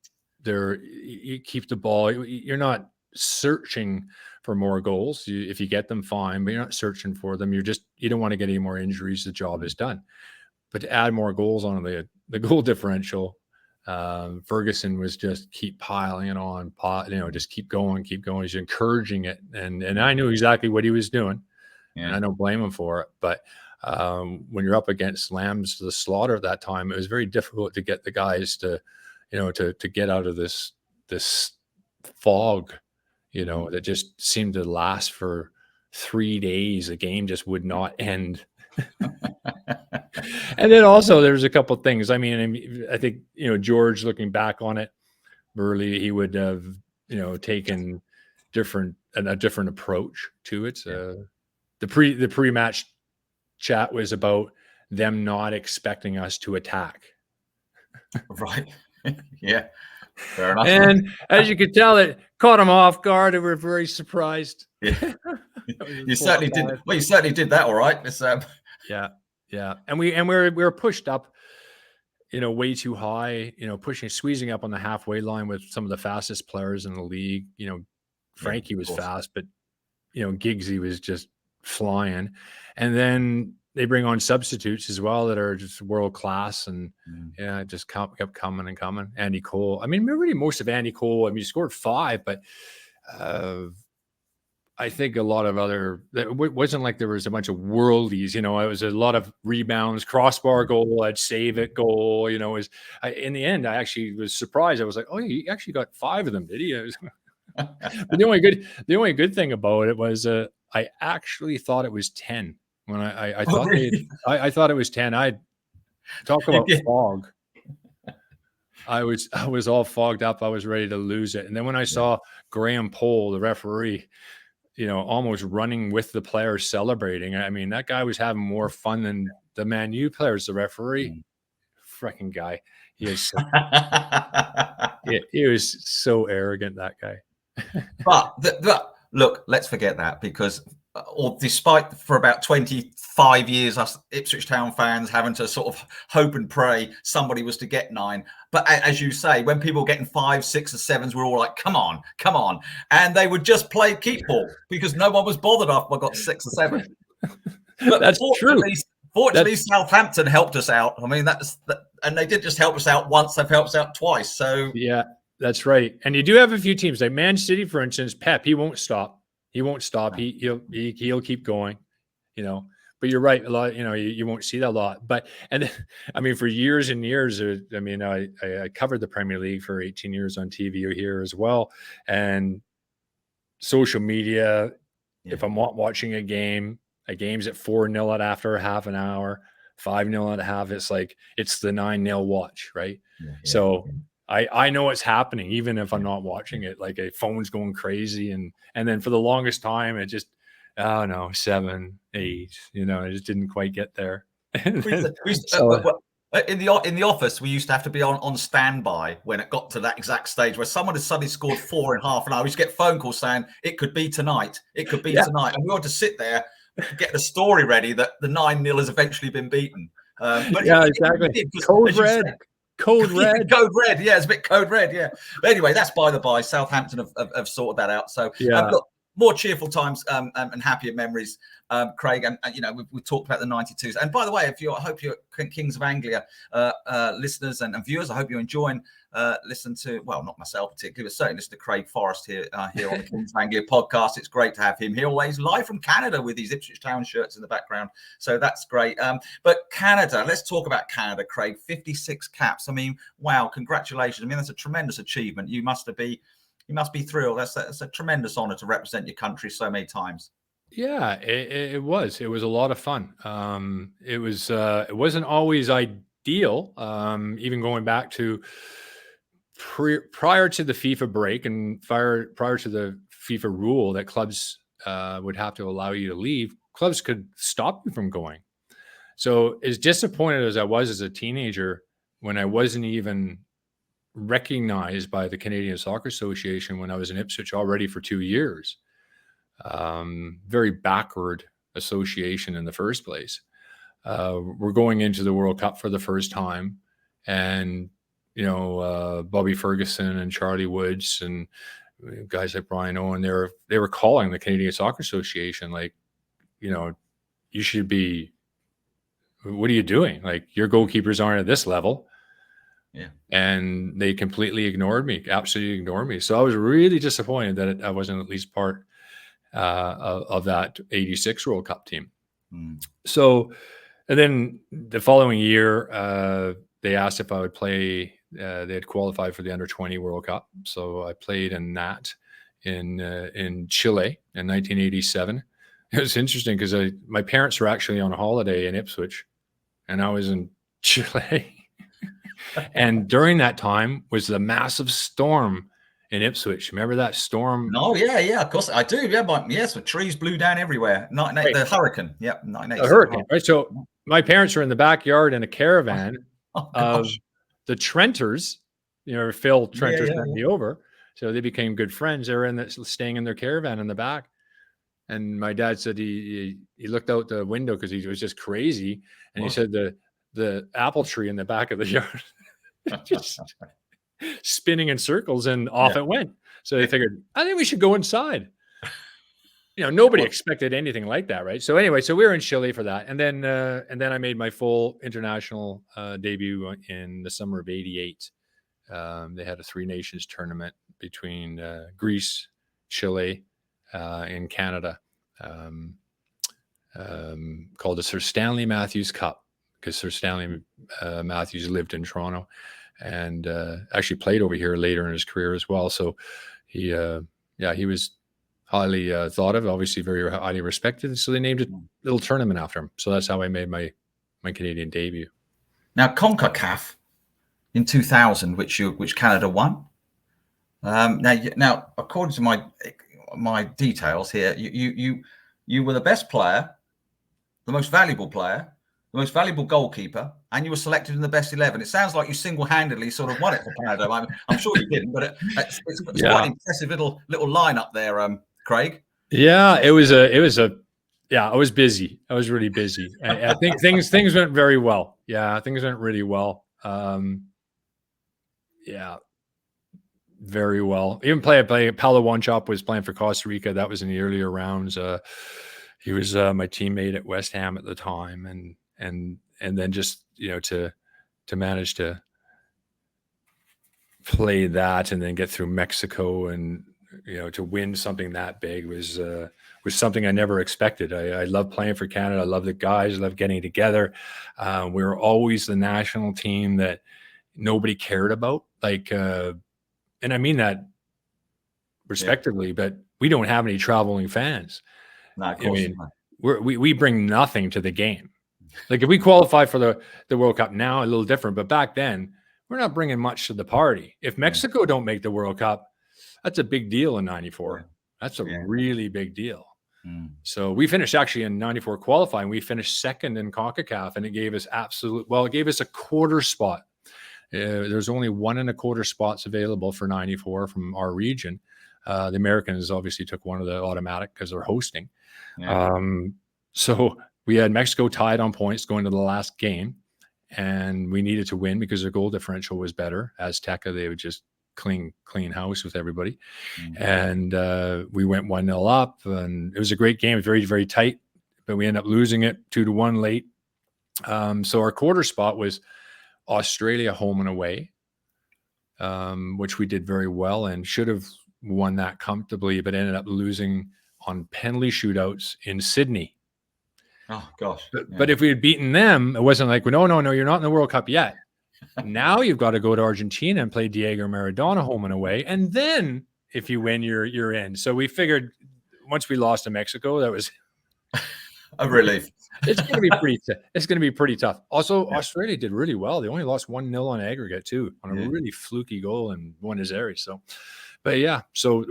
you keep the ball. You're not searching for more goals. If you get them, fine, but you're not searching for them. You don't want to get any more injuries. The job is done. But to add more goals on the goal differential, Ferguson was just keep piling it on, just keep going. He's encouraging it, and I knew exactly what he was doing, and I don't blame him for it. But when you're up against lambs to the slaughter at that time, it was very difficult to get the guys to get out of this fog, that just seemed to last for 3 days. The game just would not end. And then also there's a couple of things. I mean, I think, George, looking back on it, Burley, he would have, taken a different approach to it. The pre-match chat was about them not expecting us to attack. Right. Yeah. Fair enough. And as you could tell, it caught them off guard. They were very surprised. Yeah. You certainly did. Well, you certainly did that all right. Yeah. And we were pushed up, way too high, squeezing up on the halfway line with some of the fastest players in the league. Frankie was fast, but Giggsy was just flying. And then they bring on substitutes as well that are just world class, and it just kept coming and coming. Andy Cole. I mean, really most of Andy Cole. I mean, he scored 5, but I think a lot of it wasn't like there was a bunch of worldies. It was a lot of rebounds, crossbar goal, I'd save it goal. In the end, I actually was surprised. I was like, oh, he actually got 5 of them, did he? But the only good thing about it was I actually thought it was 10 when I thought really? I thought it was 10. I talk about fog. I was all fogged up. I was ready to lose it. And then when I saw Graham Pohl, the referee, almost running with the players celebrating. I mean, that guy was having more fun than the Man U players, the referee. Freaking guy. He is he was so arrogant, that guy. But look, let's forget that, because despite for about 25 years us Ipswich Town fans having to sort of hope and pray somebody was to get 9, but as you say, when people were getting 5, 6 or 7s, we're all like, come on, and they would just play keep ball because no one was bothered after I got 6 or 7. But that's true. Fortunately, Southampton helped us out. I mean, and they didn't just help us out once; they've helped us out twice. So yeah, that's right. And you do have a few teams like Man City, for instance. Pep, he won't stop. He'll keep going. But you're right. A lot. You won't see that a lot. But I mean, for years and years. I mean, I covered the Premier League for 18 years on TV here as well, and social media. Yeah. If I'm watching a game's at 4-0 after half an hour, 5-0 at half. It's like it's the 9-0 watch, right? So I know what's happening, even if I'm not watching it. Like a phone's going crazy, and then for the longest time, it just 7, 8. I just didn't quite get there. In the office, we used to have to be on standby when it got to that exact stage where someone had suddenly scored 4 in half an hour. We used to get phone calls saying it could be tonight, tonight, and we ought to sit there, get the story ready that the 9-0 has eventually been beaten. But exactly. Code red. Code red. Code red. Yeah, it's a bit code red. Yeah. But anyway, that's by the by. Southampton have sorted that out. So look, more cheerful times and happier memories, Craig. And we talked about the 92s. And by the way, I hope you're Kings of Anglia listeners and viewers. I hope you're enjoying listening to, well, not myself particularly, but certainly listen to Craig Forrest here on the Kings of Anglia podcast. It's great to have him here, always live from Canada with these Ipswich Town shirts in the background. So that's great. But Canada, let's talk about Canada, Craig. 56 caps. I mean, wow, congratulations. I mean, that's a tremendous achievement. You must have been You must be thrilled. That's a tremendous honor to represent your country so many times. Yeah, it was. It was a lot of fun. It wasn't always ideal. Even going back to prior to the FIFA break and prior to the FIFA rule that clubs would have to allow you to leave, clubs could stop you from going. So as disappointed as I was as a teenager when I wasn't even recognized by the Canadian Soccer Association when I was in Ipswich already for 2 years, very backward association in the first place. We're going into the World Cup for the first time, and Bobby Ferguson and Charlie Woods and guys like Brian Owen, they were calling the Canadian Soccer Association like, you should be, what are you doing? Like, your goalkeepers aren't at this level. Yeah. And they completely ignored me, absolutely ignored me. So I was really disappointed that I wasn't at least part of that 86 World Cup team. So, and then the following year, they asked if I would play. They had qualified for the under-20 World Cup, so I played in that in Chile in 1987. It was interesting because my parents were actually on a holiday in Ipswich, and I was in Chile. And during that time was the massive storm in Ipswich. Remember that storm? Oh, yeah, of course I do. Yeah, yes, the trees blew down everywhere. The hurricane. Yep, the hurricane. Right. So my parents were in the backyard in a caravan of the Trenters. Phil Trenter sent me over, so they became good friends. They were staying in their caravan in the back. And my dad said he looked out the window because he was just crazy, and he said the apple tree in the back of the yard just spinning in circles, and off it went. So they figured, I think we should go inside. Nobody expected anything like that, right? So anyway, so we were in Chile for that, and then I made my full international debut in the summer of '88. They had a 3 nations tournament between Greece, Chile, and Canada, called the Sir Stanley Matthews Cup, because Sir Stanley Matthews lived in Toronto and actually played over here later in his career as well. So he was highly thought of, obviously very highly respected. So they named a little tournament after him. So that's how I made my Canadian debut. Now, CONCACAF in 2000, which Canada won. Now, according to my details here, you were the best player, the most valuable player, the most valuable goalkeeper, and you were selected in the best 11. It sounds like you single-handedly sort of won it for Canada. I'm sure you didn't, but it's quite an impressive little lineup there, Craig. Yeah, I was busy. I was really busy. I think things went very well. Yeah, things went really well. Very well. Even Paulo Wanchop was playing for Costa Rica. That was in the earlier rounds. He was my teammate at West Ham at the time, and then just to manage to play that and then get through Mexico and to win something that big was something I never expected. I love playing for Canada. I love the guys. I love getting together. We were always the national team that nobody cared about. And I mean that respectively, but we don't have any traveling fans. No, of course. We bring nothing to the game. Like, if we qualify for the World Cup now, a little different, but back then we're not bringing much to the party. If Mexico don't make the World Cup, that's a big deal in '94. That's a really big deal. So we finished actually in '94 qualifying. We finished second in CONCACAF, and it gave us it gave us a quarter spot. There's only 1 1/4 spots available for '94 from our region. The Americans obviously took one of the automatic because they're hosting. So we had Mexico tied on points going to the last game, and we needed to win because their goal differential was better. Azteca, they would just clean house with everybody. And we went 1-0 up, and it was a great game. It was very, very tight, but we ended up losing it 2-1 late. So our quarter spot was Australia home and away, which we did very well and should have won that comfortably, but ended up losing on penalty shootouts in Sydney. Oh gosh! But if we had beaten them, it wasn't like, no, you're not in the World Cup yet. Now you've got to go to Argentina and play Diego Maradona home and away, and then if you win, you're in. So we figured once we lost to Mexico, that was a relief. It's going to be pretty. It's going to be pretty tough. Also, Australia did really well. They only lost 1-0 on aggregate too, on a really fluky goal in Buenos Aires. So, but yeah, so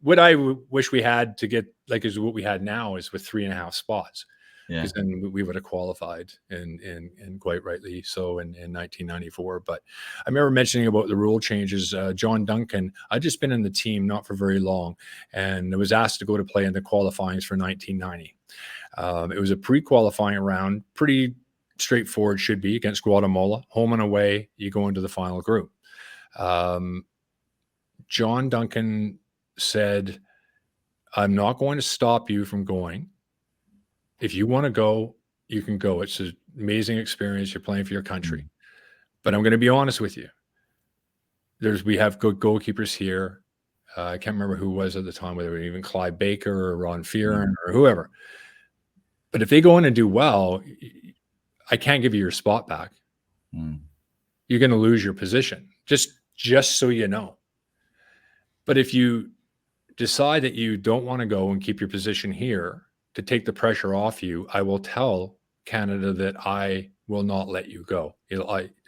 what I wish we had to get like is what we had now is with 3.5 spots. Because then we would have qualified and quite rightly so in 1994. But I remember mentioning about the rule changes. John Duncan, I'd just been in the team not for very long, and I was asked to go to play in the qualifyings for 1990. It was a pre-qualifying round, pretty straightforward, should be, against Guatemala. Home and away, you go into the final group. John Duncan said, I'm not going to stop you from going. If you want to go, you can go. It's an amazing experience. You're playing for your country. But I'm going to be honest with you. We have good goalkeepers here. I can't remember who was at the time, whether it was even Clyde Baker or Ron Fearon or whoever. But if they go in and do well, I can't give you your spot back. You're going to lose your position, just so you know. But if you decide that you don't want to go and keep your position here, to take the pressure off you, I will tell Canada that I will not let you go.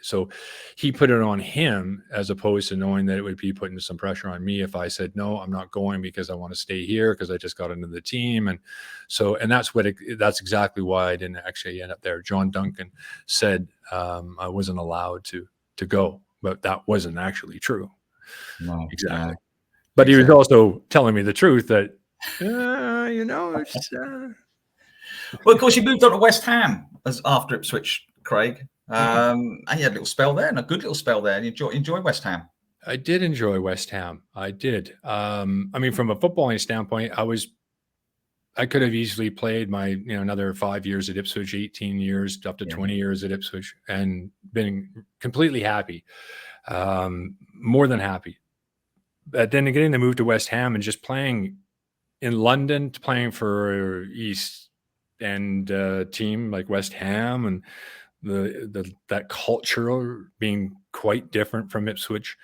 So he put it on him as opposed to knowing that it would be putting some pressure on me if I said, no, I'm not going because I want to stay here because I just got into the team. And so, and that's exactly why I didn't actually end up there. John Duncan said I wasn't allowed to go, but that wasn't actually true. No, exactly. But he was also telling me the truth that, it's well, of course, you moved on to West Ham after Ipswich, Craig. And you had a little spell there, and a good little spell there. And you enjoy West Ham. I did enjoy West Ham. I did. I mean, from a footballing standpoint, I could have easily played my, another 5 years at Ipswich, 18 years, up to 20 years at Ipswich, and been completely happy, more than happy. But then getting the move to West Ham and just playing in London, playing for East End team like West Ham, and that culture being quite different from Ipswich,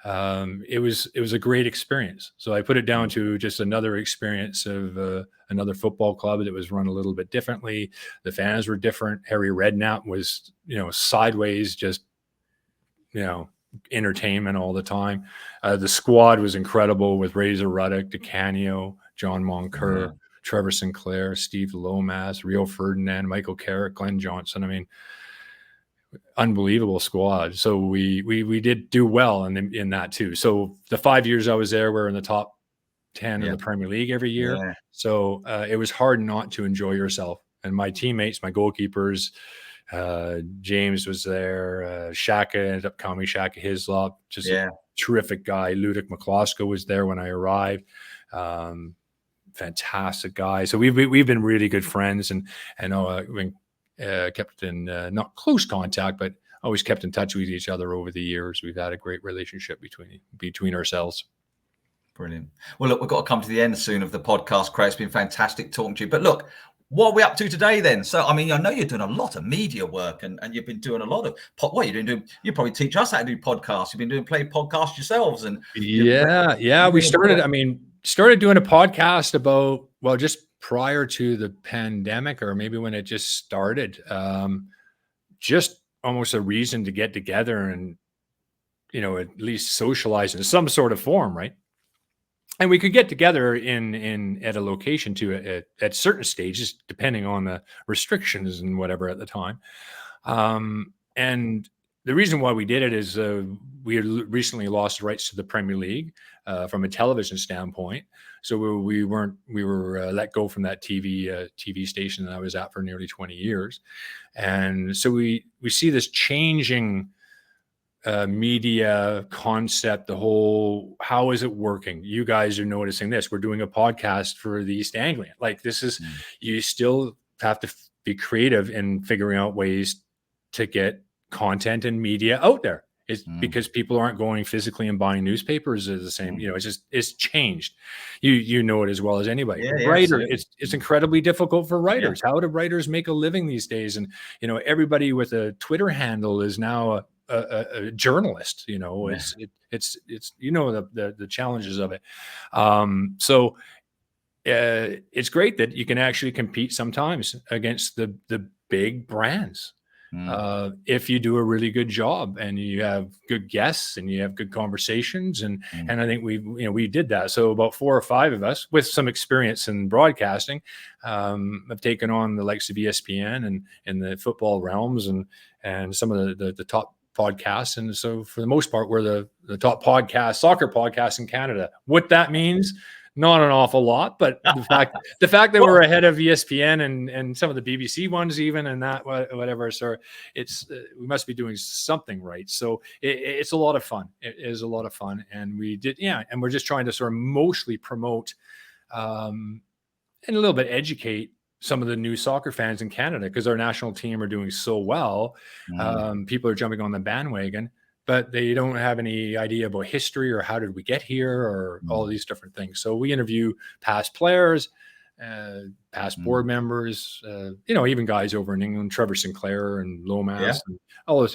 it was a great experience. So I put it down to just another experience of another football club that was run a little bit differently. The fans were different. Harry Redknapp was sideways, just entertainment all the time. The squad was incredible with Razor Ruddock, DeCanio, John Moncur, Trevor Sinclair, Steve Lomas, Rio Ferdinand, Michael Carrick, Glenn Johnson. I mean, unbelievable squad. So we did do well in that too. So the 5 years I was there, we're in the top 10 of the Premier League every year. So it was hard not to enjoy yourself. And my teammates, my goalkeepers, James was there. Shaka ended up coming. Shaka Hislop, just a terrific guy. Ludic McCloskey was there when I arrived. Fantastic guy. So we've been really good friends, and I know kept in not close contact, but always kept in touch with each other over the years. We've had a great relationship between ourselves. Brilliant. Well, look, we've got to come to the end soon of the podcast, Craig. It's been fantastic talking to you. But look, what are we up to today then? So, I mean, I know you're doing a lot of media work, and you've been doing a lot of what you're doing. You probably teach us how to do podcasts. You've been doing podcasts yourselves, and we started doing a podcast about, well, just prior to the pandemic, or maybe when it just started, just almost a reason to get together and, at least socialize in some sort of form, right? And we could get together at a location too at certain stages, depending on the restrictions and whatever at the time. And the reason why we did it is we had recently lost rights to the Premier League from a television standpoint. So we were let go from that TV station that I was at for nearly 20 years. And so we see this changing media concept, the whole, how is it working? You guys are noticing this. We're doing a podcast for the East Anglian. Like, this is, you still have to be creative in figuring out ways to get content and media out there. It's because people aren't going physically and buying newspapers the same. It's changed. You know it as well as anybody. It's incredibly difficult for writers. How do writers make a living these days? And everybody with a Twitter handle is now a journalist. You know, Yeah. it's you know the challenges of it. So it's great that you can actually compete sometimes against the big brands. If you do a really good job and you have good guests and you have good conversations, and I think we did that. So about 4 or 5 of us with some experience in broadcasting have taken on the likes of ESPN and in the football realms and some of the top podcasts. And so for the most part, we're the top soccer podcast in Canada. What that means, not an awful lot, but the fact that we're ahead of ESPN and some of the BBC ones even, and that whatever. So it's we must be doing something right. So it's a lot of fun. It is a lot of fun, and we did, and we're just trying to sort of mostly promote and a little bit educate some of the new soccer fans in Canada, because our national team are doing so well. People are jumping on the bandwagon, but they don't have any idea about history or how did we get here or all these different things. So we interview past players, past board members, even guys over in England, Trevor Sinclair and Lomas, and all those.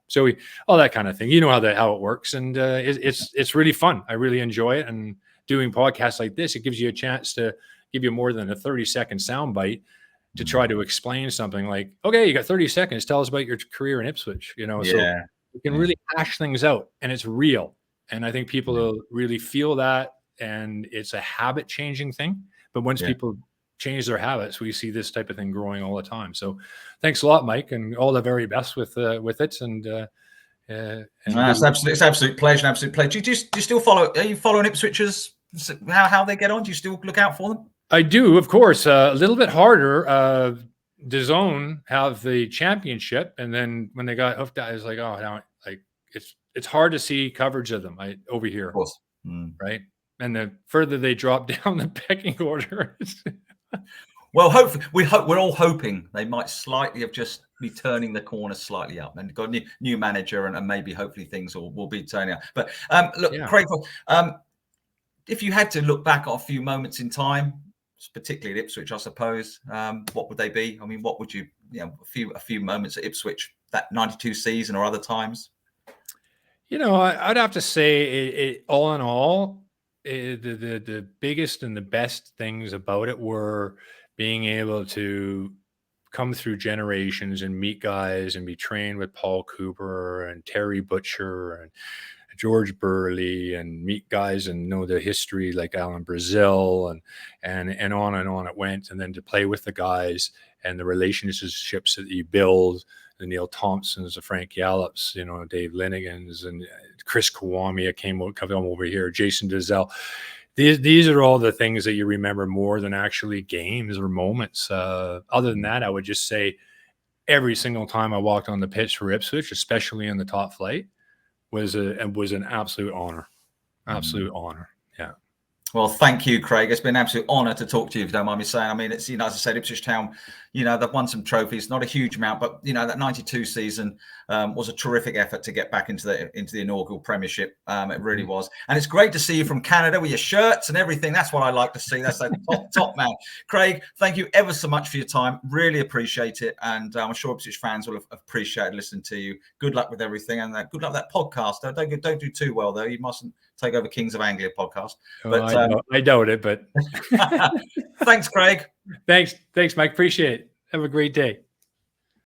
So all that kind of thing. You know how it works, and it's really fun. I really enjoy it, and doing podcasts like this, it gives you a chance to give you more than a 30-second soundbite to try to explain something like, okay, you got 30 seconds. Tell us about your career in Ipswich. So you can really hash things out, and it's real. And I think people really feel that, and it's a habit changing thing. But once people change their habits, we see this type of thing growing all the time. So thanks a lot, Mike, and all the very best with it. And it's absolute pleasure. Absolute pleasure. Do you still follow? Are you following Ipswichers? How they get on? Do you still look out for them? I do, of course. A little bit harder. Dozzell have the championship, and then when they got hooked, I was like, oh, now it's hard to see coverage of them over here, of course, right? And the further they drop down the pecking order. Well, hopefully, we're all hoping they might slightly have just be turning the corner slightly up, and got a new manager, and maybe hopefully things will be turning up. But look, Craig, if you had to look back on a few moments in time, particularly at Ipswich, I suppose, what would they be? I mean, what would a few moments at Ipswich, that 92 season or other times? I'd have to say, all in all, the biggest and the best things about it were being able to come through generations and meet guys and be trained with Paul Cooper and Terry Butcher and George Burley, and meet guys and know the history like Alan Brazil and on it went. And then to play with the guys and the relationships that you build, the Neil Thompsons, the Frank Gallups, Dave Linnegans, and Chris Kawamia come over here, Jason Dozzell. These are all the things that you remember more than actually games or moments. Other than that, I would just say every single time I walked on the pitch for Ipswich, especially in the top flight, was an absolute honor. Absolute honor. Yeah. Well, thank you, Craig. It's been an absolute honour to talk to you, if you don't mind me saying. I mean, it's, as I said, Ipswich Town, they've won some trophies, not a huge amount, but, that 92 season was a terrific effort to get back into the inaugural Premiership. It really was. And it's great to see you from Canada with your shirts and everything. That's what I like to see. That's a top man. Craig, thank you ever so much for your time. Really appreciate it. And I'm sure Ipswich fans will have appreciated listening to you. Good luck with everything. And good luck with that podcast. Don't do too well, though. You mustn't take over Kings of Anglia podcast. But I doubt it, but thanks, Craig. Thanks, Mike. Appreciate it. Have a great day.